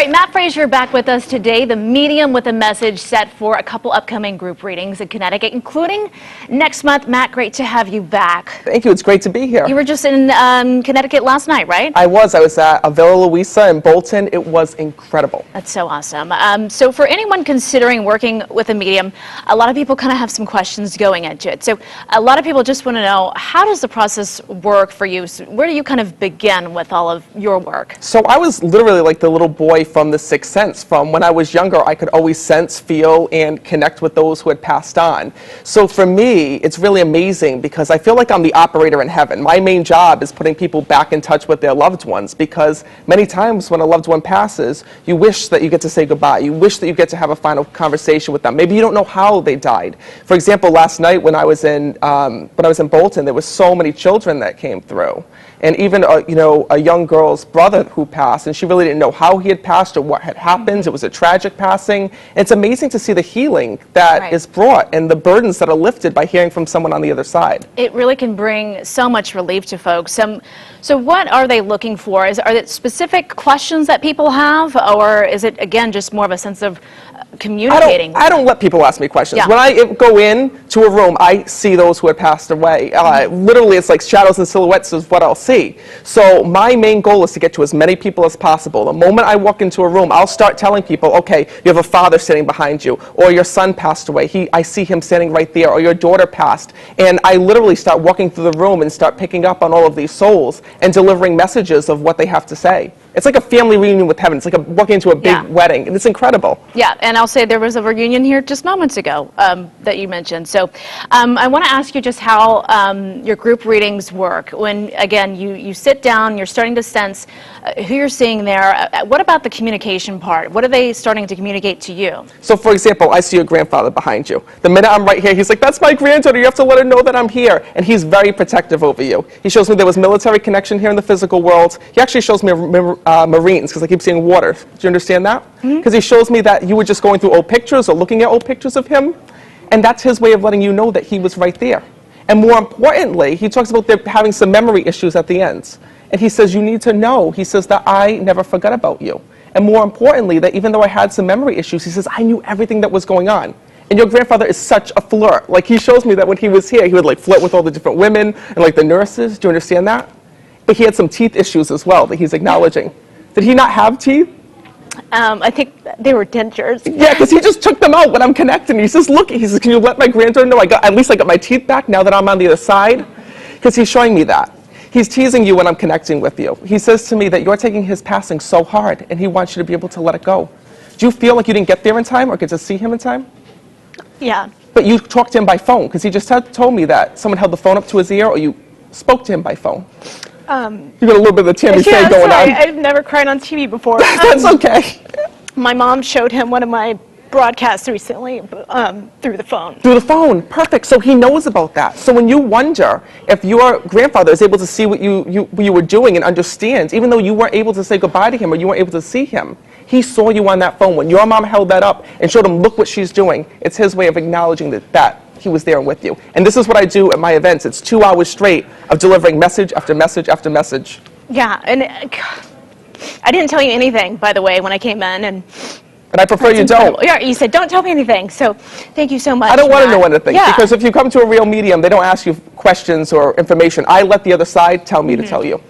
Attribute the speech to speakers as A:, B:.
A: right, Mat Frέizer back with us today, the medium with a message set for a couple upcoming group readings in Connecticut, including next month. Matt, great to have you back.
B: Thank you. It's great to be here.
A: You were just in Connecticut last night, right?
B: I was at Villa Louisa in Bolton. It was incredible.
A: That's so awesome. So for anyone considering working with a medium, a lot of people kind of have some questions going into it. So a lot of people just want to know, how does the process work for you? So where do you kind of begin with all of your work?
B: So I was literally like the little boy from The Sixth Sense. From when I was younger, I could always sense, feel, and connect with those who had passed on. So for me, it's really amazing because I feel like I'm the operator in heaven. My main job is putting people back in touch with their loved ones, because many times when a loved one passes, you wish that you get to say goodbye. You wish that you get to have a final conversation with them. Maybe you don't know how they died. For example, last night when I was in Bolton, there were so many children that came through. And even a young girl's brother who passed, and she really didn't know how he had passed or what had happened. It was a tragic passing. And it's amazing to see the healing that is brought and the burdens that are lifted by hearing from someone on the other side.
A: It really can bring so much relief to folks. So what are they looking for? Are it specific questions that people have, or is it, again, just more of a sense of communicating?
B: I don't let people ask me questions.
A: Yeah.
B: When I go in to a room, I see those who had passed away. Literally, it's like shadows and silhouettes is what I'll see. So my main goal is to get to as many people as possible. The moment I walk into a room, I'll start telling people, okay, you have a father sitting behind you, or your son passed away. I see him standing right there, or your daughter passed. And I literally start walking through the room and start picking up on all of these souls and delivering messages of what they have to say. It's like a family reunion with heaven. It's like walking into a big wedding, and it's incredible.
A: Yeah, and I'll say there was a reunion here just moments ago that you mentioned. So I want to ask you just how your group readings work. When, again, you sit down, you're starting to sense who you're seeing there. What about the communication part? What are they starting to communicate to you?
B: So, for example, I see your grandfather behind you. The minute I'm right here, he's like, that's my granddaughter. You have to let her know that I'm here. And he's very protective over you. He shows me there was military connection here in the physical world. He actually shows me Marines, because I keep seeing water. Do you understand that? Because he shows me that you were just going through old pictures or looking at old pictures of him, and that's his way of letting you know that he was right there. And more importantly, he talks about them having some memory issues at the end. And he says, you need to know, he says, that I never forgot about you. And more importantly, that even though I had some memory issues, he says, I knew everything that was going on. And your grandfather is such a flirt. Like, he shows me that when he was here, he would like flirt with all the different women and like the nurses. Do you understand that? But he had some teeth issues as well that he's acknowledging. Did he not have teeth?
A: I think they were dentures.
B: Yeah, because he just took them out when I'm connecting. He says, look, he says, can you let my granddaughter know at least I got my teeth back now that I'm on the other side? Because he's showing me that. He's teasing you when I'm connecting with you. He says to me that you're taking his passing so hard, and he wants you to be able to let it go. Do you feel like you didn't get there in time or get to see him in time?
A: Yeah.
B: But you talked to him by phone, because he just told me that someone held the phone up to his ear, or you spoke to him by phone. You got a little bit of the Tammy Faye going on.
C: I've never cried on TV before.
B: That's okay.
C: My mom showed him one of my broadcasts recently through the phone.
B: Through the phone, perfect. So he knows about that. So when you wonder if your grandfather is able to see what you were doing and understand, even though you weren't able to say goodbye to him or you weren't able to see him, he saw you on that phone. When your mom held that up and showed him, look what she's doing, it's his way of acknowledging that he was there with you. And this is what I do at my events. It's 2 hours straight of delivering message after message after message.
C: Yeah, and I didn't tell you anything, by the way, when I came in. And
B: I prefer you don't.
C: Yeah, you said, don't tell me anything. So thank you so much.
B: I don't want to know anything.
C: Yeah.
B: Because if you come to a real medium, they don't ask you questions or information. I let the other side tell me to tell you.